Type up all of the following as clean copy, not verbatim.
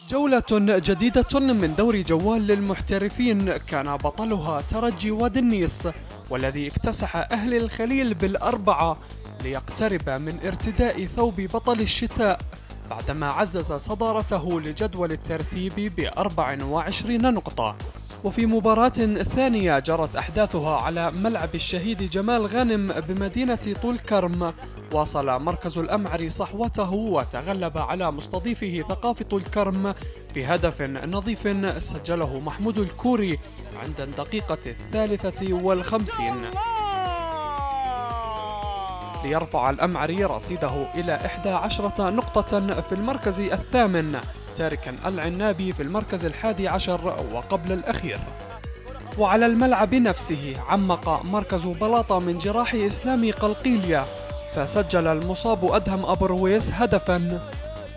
جولة جديدة من دوري جوال للمحترفين كان بطلها ترجي وادي النيس، والذي اكتسح أهل الخليل بالأربعة ليقترب من ارتداء ثوب بطل الشتاء بعدما عزز صدارته لجدول الترتيب ب24 نقطة. وفي مباراة ثانية جرت أحداثها على ملعب الشهيد جمال غانم بمدينة طول كرم، واصل مركز الأمعري صحوته وتغلب على مستضيفه ثقافة طول كرم بهدف نظيف سجله محمود الكوري عند الدقيقة 53 ليرفع الأمعري رصيده إلى 11 نقطة في المركز الثامن، تاركا العنابي في المركز 11 وقبل الأخير. وعلى الملعب نفسه عمق مركز بلاطة من جراح إسلامي قلقيلية، فسجل المصاب أدهم أبو رويس هدفا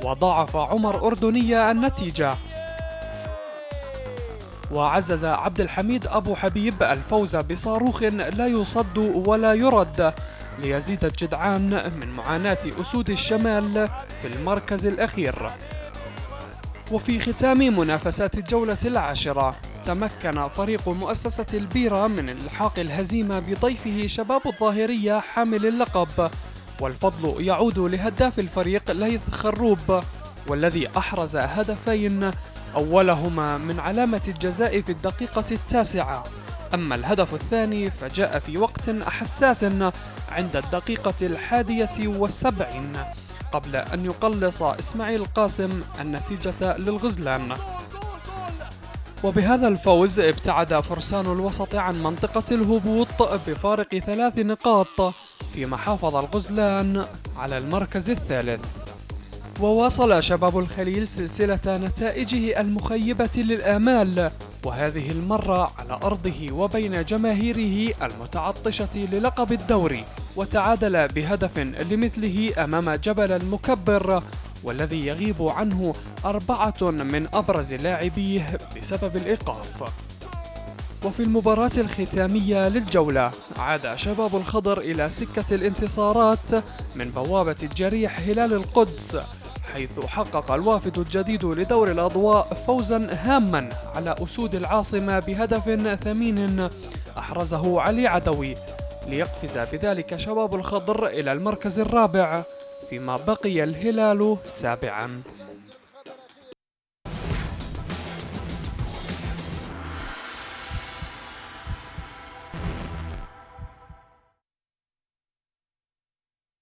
وضاعف عمر أردنية النتيجة. وعزز عبد الحميد أبو حبيب الفوز بصاروخ لا يصد ولا يرد ليزيد الجدعان من معاناة أسود الشمال في المركز الأخير. وفي ختام منافسات الجولة العاشرة تمكن فريق مؤسسة البيرة من إلحاق الهزيمة بضيفه شباب الظاهرية حامل اللقب، والفضل يعود لهداف الفريق ليث خروب والذي أحرز هدفين، أولهما من علامة الجزاء في الدقيقة 9، أما الهدف الثاني فجاء في وقت حساس عند الدقيقة 71 قبل أن يقلص إسماعيل قاسم النتيجة للغزلان. وبهذا الفوز ابتعد فرسان الوسط عن منطقة الهبوط بفارق 3 نقاط، فيما حافظ الغزلان على المركز الثالث. وواصل شباب الخليل سلسلة نتائجه المخيبة للآمال، وهذه المرة على أرضه وبين جماهيره المتعطشة للقب الدوري، وتعادل بهدف لمثله أمام جبل المكبر والذي يغيب عنه 4 من أبرز لاعبيه بسبب الإيقاف. وفي المباراة الختامية للجولة عاد شباب الخضر إلى سكة الانتصارات من بوابة الجريح هلال القدس، حيث حقق الوافد الجديد لدور الأضواء فوزا هاما على أسود العاصمة بهدف ثمين أحرزه علي عدوي، ليقفز بذلك شباب الخضر إلى المركز الرابع، فيما بقي الهلال سابعا.